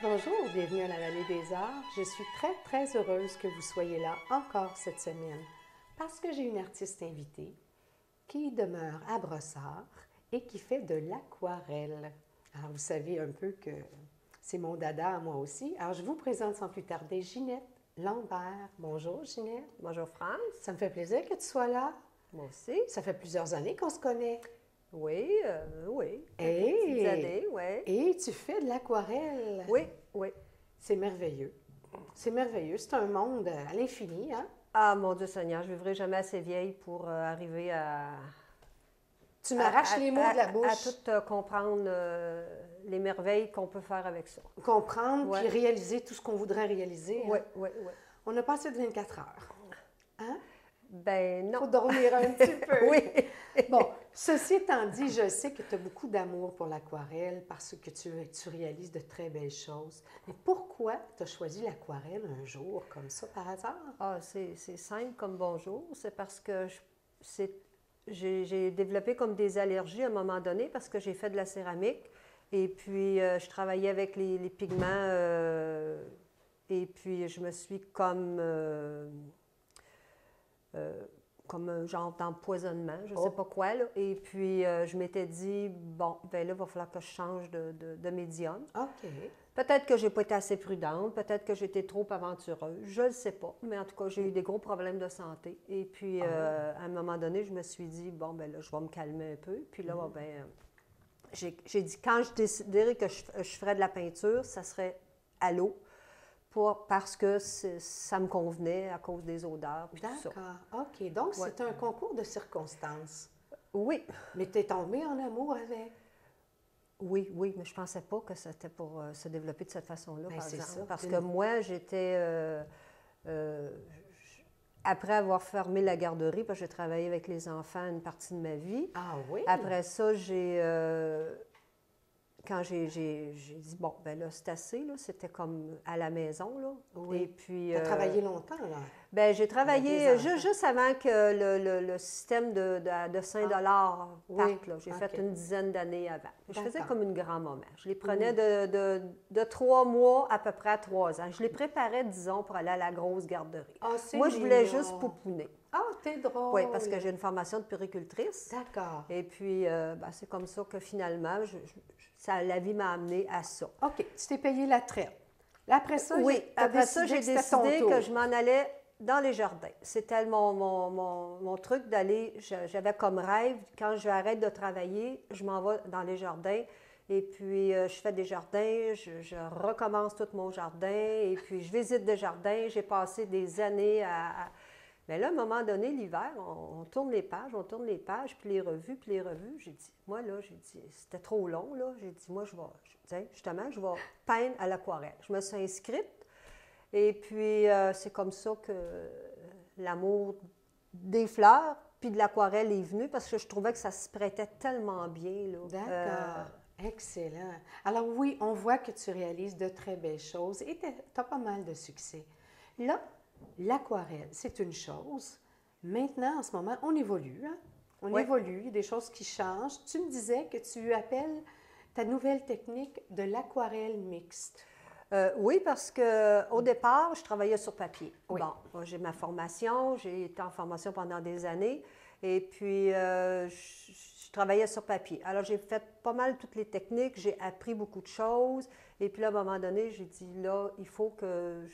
Bonjour, bienvenue à la Vallée des Arts. Je suis très heureuse que vous soyez là encore cette semaine parce que j'ai une artiste invitée qui demeure à Brossard et qui fait de l'aquarelle. Alors, vous savez un peu que c'est mon dada à moi aussi. Alors, je vous présente sans plus tarder Ginette Lambert. Bonjour, Ginette. Bonjour France, Ça me fait plaisir que tu sois là. moi aussi. Ça fait plusieurs années qu'on se connaît. Oui, oui. Quelques petites Et, années, oui. et tu fais de l'aquarelle. Oui, oui. C'est merveilleux. C'est merveilleux. C'est un monde à l'infini, hein? Ah, mon Dieu Seigneur, je ne vivrai jamais assez vieille pour arriver Tu m'arraches les mots de la bouche. à tout comprendre les merveilles qu'on peut faire avec ça. Comprendre Ouais. puis réaliser tout ce qu'on voudrait réaliser. Oui, Hein? oui, oui. On a passé de 24 heures. Hein? Ben Il faut non. dormir un petit peu. Oui. Bon, ceci étant dit, je sais que tu as beaucoup d'amour pour l'aquarelle parce que tu réalises de très belles choses. Mais pourquoi tu as choisi l'aquarelle un jour comme ça par hasard? Ah, c'est simple comme bonjour. C'est parce que j'ai développé comme des allergies à un moment donné parce que j'ai fait de la céramique. Et puis, je travaillais avec les pigments. Et puis, je me suis comme un genre d'empoisonnement, je ne sais pas quoi. Là. Et puis, je m'étais dit, bon, ben là, il va falloir que je change de médium. OK. Peut-être que je n'ai pas été assez prudente, peut-être que j'étais trop aventureuse, je ne le sais pas. Mais en tout cas, j'ai eu des gros problèmes de santé. Et puis, à un moment donné, je me suis dit, bon, ben là, je vais me calmer un peu. Puis là, ben, j'ai dit, quand je déciderais que je ferais de la peinture, ça serait à l'eau. Parce que ça me convenait à cause des odeurs et tout ça. D'accord. OK. Donc, Ouais. c'est un concours de circonstances. Oui, Mais tu es tombée en amour avec. oui, oui, mais je ne pensais pas que c'était pour se développer de cette façon-là, Ben, par c'est exemple. ça. Parce que moi, j'étais... après avoir fermé la garderie, parce que j'ai travaillé avec les enfants une partie de ma vie. Ah oui? Après ça, quand j'ai dit, bon, ben là, c'est assez, là, c'était comme à la maison, là. Oui. Et puis... Tu as travaillé longtemps, là. ben, j'ai travaillé Avec les enfants. juste avant que le système de $5 parte, Oui, là. J'ai OK. fait une dizaine d'années avant. Je faisais D'accord. comme une grand-maman. Je les prenais de 3 mois à peu près à 3 ans. Je les préparais, disons, pour aller à la grosse garderie. Ah, c'est Moi, je voulais mignon. juste pouponner. Ah, t'es drôle. Oui, parce que j'ai une formation de puéricultrice. D'accord. Et puis, ben, c'est comme ça que finalement, la vie m'a amenée à ça. OK. Tu t'es payé la traite. Là, après ça, Oui, t'as après ça, j'ai que c'était ton décidé tour. que je m'en allais dans les jardins. C'était mon truc d'aller, j'avais comme rêve, quand je arrête de travailler, je m'en vais dans les jardins. Et puis, je fais des jardins, je recommence tout mon jardin, et puis je visite des jardins. J'ai passé des années Mais là, à un moment donné, l'hiver, on tourne les pages, puis les revues. J'ai dit, moi, là, c'était trop long, là. J'ai dit, moi, justement, je vais peindre à l'aquarelle. Je me suis inscrite, et puis c'est comme ça que l'amour des fleurs puis de l'aquarelle est venu, parce que je trouvais que ça se prêtait tellement bien, là. D'accord. Excellent. Alors oui, on voit que tu réalises de très belles choses et tu as pas mal de succès. Là, l'aquarelle, c'est une chose. Maintenant, en ce moment, on évolue. Hein? On Oui. évolue, il y a des choses qui changent. Tu me disais que tu appelles ta nouvelle technique de l'aquarelle mixte. Oui, parce qu'au départ, je travaillais sur papier. Oui. Bon, moi, j'ai ma formation, j'ai été en formation pendant des années, et puis je travaillais sur papier. Alors, j'ai fait pas mal toutes les techniques, j'ai appris beaucoup de choses, et puis là, à un moment donné, j'ai dit, là, il faut que...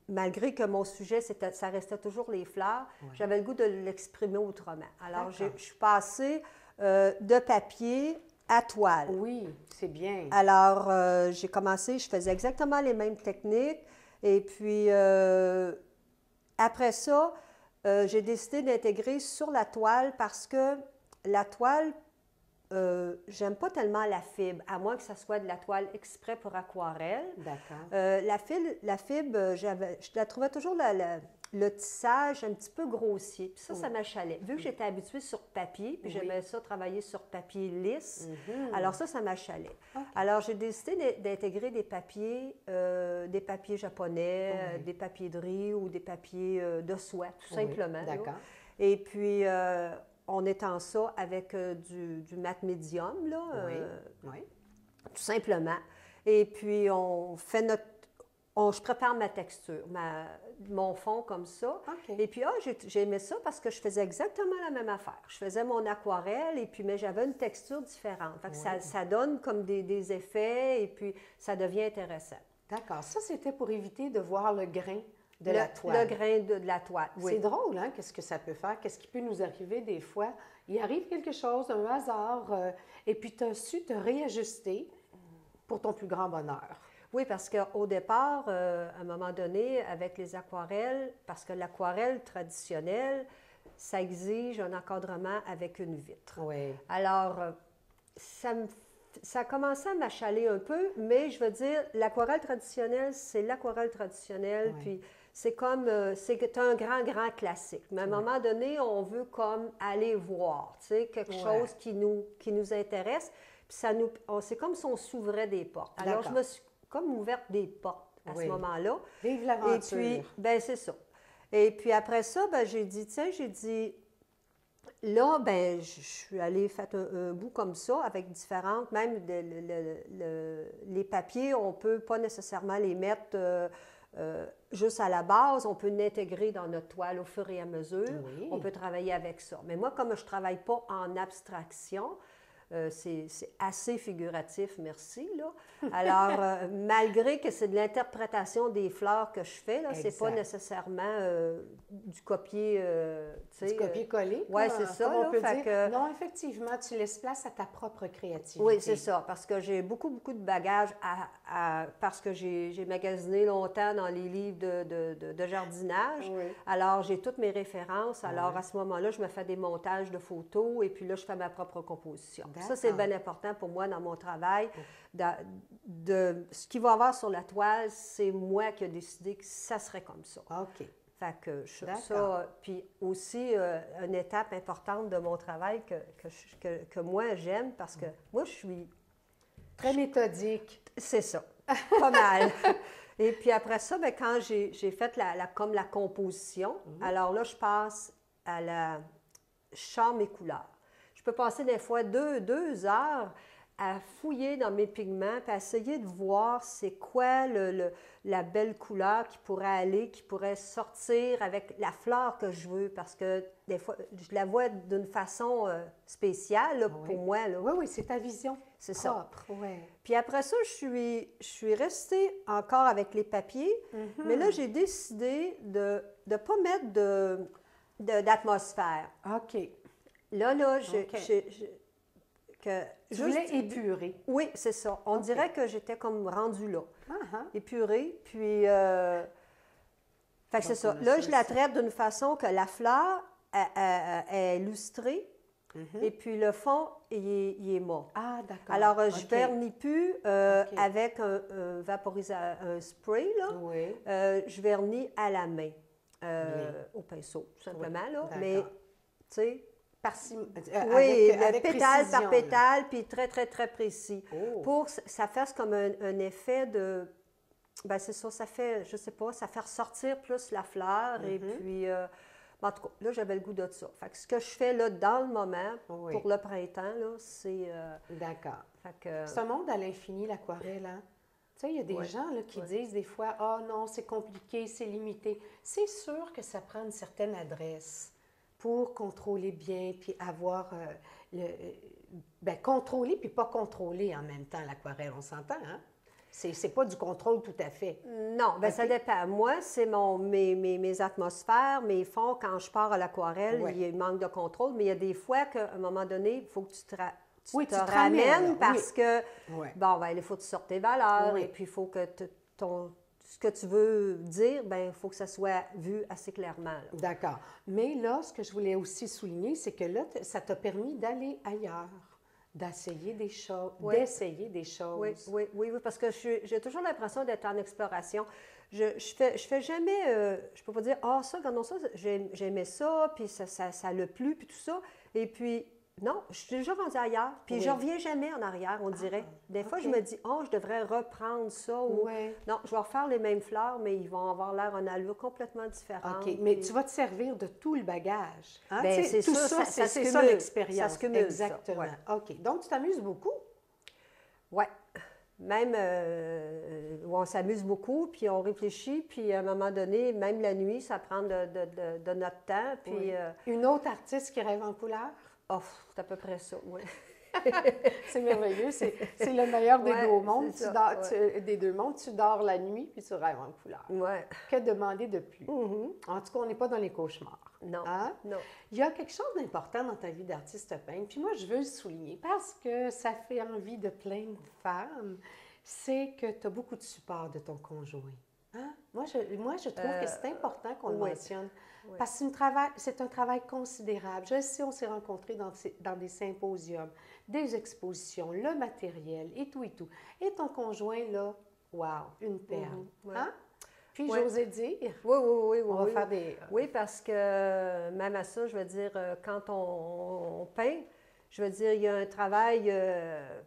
Malgré que mon sujet, ça restait toujours les fleurs, j'avais le goût de l'exprimer autrement. Alors, je suis passée de papier à toile. Oui, c'est bien. Alors, j'ai commencé, je faisais exactement les mêmes techniques. Et puis, après ça, j'ai décidé d'intégrer sur la toile parce que la toile, j'aime pas tellement la fibre, à moins que ça soit de la toile exprès pour aquarelle. D'accord. La fibre, je la trouvais toujours le tissage un petit peu grossier. Puis ça m'achalait. Vu que j'étais habituée sur papier, puis j'aimais ça travailler sur papier lisse, alors ça m'achalait. Okay. Alors j'ai décidé d'intégrer des papiers japonais, des papiers de riz ou des papiers de soie, tout simplement. D'accord. Et puis, on étend ça avec du mat médium, là, Oui. tout simplement. Et puis, on fait je prépare ma texture, mon fond comme ça. OK. Et puis, j'ai aimé ça parce que je faisais exactement la même affaire. Je faisais mon aquarelle, et puis, mais j'avais une texture différente. Fait que ça donne comme des effets, et puis ça devient intéressant. D'accord. Ça, c'était pour éviter de voir le grain de la toile. Le grain de la toile, oui. C'est drôle, hein? Qu'est-ce que ça peut faire? Qu'est-ce qui peut nous arriver des fois? Il arrive quelque chose, un hasard, et puis tu as su te réajuster pour ton plus grand bonheur. Oui, parce qu'au départ, à un moment donné, avec les aquarelles, parce que l'aquarelle traditionnelle, ça exige un encadrement avec une vitre. Oui. Alors, ça a commencé à m'achaler un peu, mais je veux dire, l'aquarelle traditionnelle, c'est l'aquarelle traditionnelle, puis c'est comme, c'est un grand classique. Mais à un moment donné, on veut comme aller voir, tu sais, quelque chose qui nous intéresse, puis c'est comme si on s'ouvrait des portes. Alors, je me suis comme ouverte des portes à ce moment-là. Vive l'aventure. Et puis, ben c'est ça. Et puis après ça, ben j'ai dit, là, ben je suis allée faire un bout comme ça, avec différentes, même les papiers, on ne peut pas nécessairement les mettre juste à la base, on peut l'intégrer dans notre toile au fur et à mesure. Oui. On peut travailler avec ça. Mais moi, comme je ne travaille pas en abstraction, c'est assez figuratif, merci, là. Alors, malgré que c'est de l'interprétation des fleurs que je fais, là, c'est pas nécessairement du copier, tu sais. Du copier-coller. Oui, c'est ça, on peut dire. que... Non, effectivement, tu laisses place à ta propre créativité. Oui, c'est ça, parce que j'ai beaucoup de bagages parce que j'ai magasiné longtemps dans les livres de jardinage. Oui. Alors, j'ai toutes mes réfences. Alors, à ce moment-là, je me fais des montages de photos et puis là, je fais ma propre composition. Ça, c'est bien important pour moi dans mon travail. Ce qu'il va y avoir sur la toile, c'est moi qui ai décidé que ça serait comme ça. OK. Fait que ça, puis aussi, une étape importante de mon travail que moi, j'aime, parce que moi, je suis... Très méthodique. C'est ça, pas mal. Et puis après ça, bien, quand j'ai fait comme la composition, alors là, je passe à la charme et couleurs. Je peux passer des fois deux heures à fouiller dans mes pigments puis à essayer de voir c'est quoi la belle couleur qui pourrait aller, qui pourrait sortir avec la fleur que je veux, parce que des fois, je la vois d'une façon spéciale là, pour moi. Là. Oui, c'est ta vision c'est propre. Ça. Ouais. Puis après ça, je suis restée encore avec les papiers, mais là, j'ai décidé de ne pas mettre d'atmosphère. OK. Là, tu voulais épurer. Oui, c'est ça. On dirait que j'étais comme rendue là. Épurée. Puis, fait que c'est ça. Là, je la traite d'une façon que la fleur est lustrée. Et puis, le fond, il est mort. Ah, d'accord. Alors, je vernis plus avec un vaporisateur, un spray, là. Oui. Je vernis à la main, au pinceau, tout simplement, là. Mais, tu sais... oui, avec pétale par précision, pétale, puis très, très, très précis. Oh. Pour que ça fasse comme un effet de... Bien, c'est ça, ça fait, je sais pas, ça fait ressortir plus la fleur. Et puis, en tout cas, là, j'avais le goût de ça. Fait que ce que je fais là, dans le moment, pour le printemps, là, c'est... D'accord. C'est un monde à l'infini, l'aquarelle, hein? Tu sais, il y a des gens là, qui disent des fois « Ah non, c'est compliqué, c'est limité ». C'est sûr que ça prend une certaine adresse pour contrôler bien, puis avoir contrôler puis pas contrôler en même temps l'aquarelle, on s'entend, hein? C'est pas du contrôle tout à fait. Non, bien, ça dépend. Moi, c'est mes atmosphères, mes fonds, quand je pars à l'aquarelle, il manque de contrôle, mais il y a des fois qu'à un moment donné, il faut que tu te ramènes parce que, bon, ben, il faut que tu sortes tes valeurs, et puis il faut que ce que tu veux dire, bien, il faut que ça soit vu assez clairement. D'accord. Mais là, ce que je voulais aussi souligner, c'est que là, ça t'a permis d'aller ailleurs, d'essayer des choses, d'essayer des choses. Oui, parce que j'ai toujours l'impression d'être en exploration. Je fais jamais, je peux pas dire, ça, regardons ça, j'aimais ça, puis ça l'a plu, puis tout ça. Et puis, non, je suis déjà rendue ailleurs, puis je ne reviens jamais en arrière, on dirait. Des fois, je me dis, je devrais reprendre ça, ou non, je vais refaire les mêmes fleurs, mais ils vont avoir l'air en allure complètement différente. OK, mais tu vas te servir de tout le bagage. Hein? Bien, c'est tout ça, c'est ça l'expérience. Ça se cumule, exactement. ça, OK, donc tu t'amuses beaucoup? Oui. même où on s'amuse beaucoup, puis on réfléchit, puis à un moment donné, même la nuit, ça prend de notre temps. Puis, Oui. Une autre artiste qui rêve en couleur? oh, c'est à peu près ça, oui. C'est merveilleux, c'est le meilleur des Ouais, deux mondes. c'est ça, Des deux mondes, tu dors la nuit puis tu rêves en couleur. Ouais. Que demander de plus? Mhm. En tout cas, on n'est pas dans les cauchemars. Non, Hein? non. Il y a quelque chose d'important dans ta vie d'artiste peintre, puis moi, je veux le souligner parce que ça fait envie de plein de femmes, c'est que tu as beaucoup de support de ton conjoint. Hein? Moi, je trouve que c'est important qu'on le oui. mentionne. Oui. Parce que c'est un travail considérable. Je sais, on s'est rencontrés dans des symposiums, des expositions, le matériel et tout et tout. Et ton conjoint, là, wow, une perle. Mhm, ouais. Hein? Puis, Ouais. j'osais dire, Oui. on va faire des... Oui, parce que même à ça, je veux dire, quand on peint, je veux dire, il y a un travail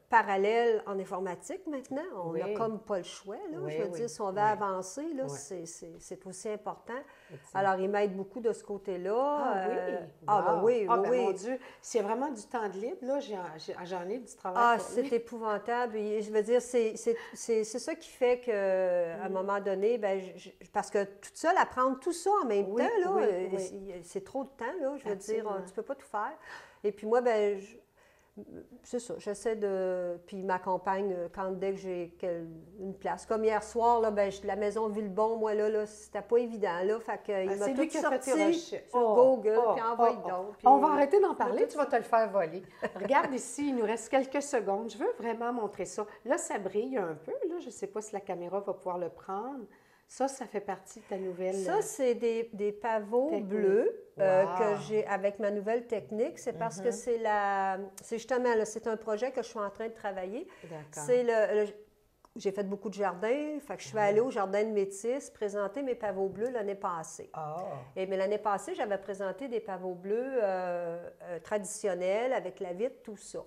parallèle en informatique maintenant. On n'a Oui. comme pas le choix, là. Oui, je veux oui, dire, si on veut oui. avancer, là, Oui. c'est aussi important. Effectivement. Alors, il m'aide beaucoup de ce côté-là. Ah oui? Ah, ben Wow. oui, Ah, oui, ben oui. mon Dieu, s'il y a vraiment du temps de libre, là, j'en ai du travail Ah, pour c'est lui. épouvantable. Et je veux dire, c'est ça qui fait qu'à un moment donné, ben, parce que toute seule, apprendre tout ça en même Oui, temps, là, oui, oui. c'est trop de temps, là. Je veux dire, Absolument. tu peux pas tout faire. Et puis moi, ben, c'est ça, j'essaie de... Puis il m'accompagne dès que j'ai une place. Comme hier soir, là, ben, la maison Villebon, moi, là c'était pas évident, là. Fait que, il m'a C'est tout lui qui a fait tes sorti recherches. sur Google, puis envoyé donc. Puis, On va arrêter d'en parler, tout tu vas te le faire voler. Regarde ici, il nous reste quelques secondes. Je veux vraiment montrer ça. Là, ça brille un peu, là. Je ne sais pas si la caméra va pouvoir le prendre. Ça fait partie de ta nouvelle... Ça, c'est des pavots technique. bleus Wow. que j'ai avec ma nouvelle technique. C'est parce que c'est justement, là, c'est un projet que je suis en train de travailler. D'accord. C'est j'ai fait beaucoup de jardins, fait que je suis allée au jardin de Métis présenter mes pavots bleus l'année passée. Ah! Mais l'année passée, j'avais présenté des pavots bleus traditionnels avec la vitre, tout ça.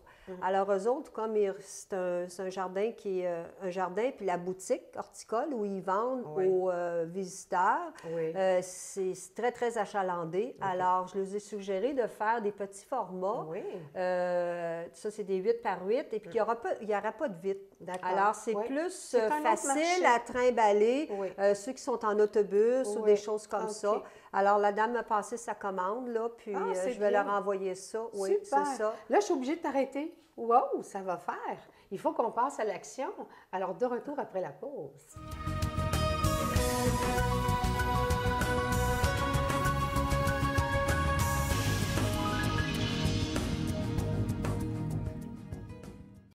Alors, eux autres, comme c'est un jardin qui est un jardin, puis la boutique horticole où ils vendent Oui. aux visiteurs, Oui. c'est très, très achalandé. Alors, je leur ai suggéré de faire des petits formats. Oui. Ça, c'est des 8 par 8, et puis il n'y aura pas de vitre. D'accord. Alors, c'est Oui. plus C'est un autre facile marché. à trimballer, Oui. Ceux qui sont en autobus ou Oui. des choses comme OK. ça. Alors, la dame m'a passé sa commande, là, puis Ah, c'est je vais bien. leur envoyer ça. Oui, Super. c'est ça. Là, je suis obligée de t'arrêter. Wow, ça va faire. Il faut qu'on passe à l'action. Alors, de retour après la pause.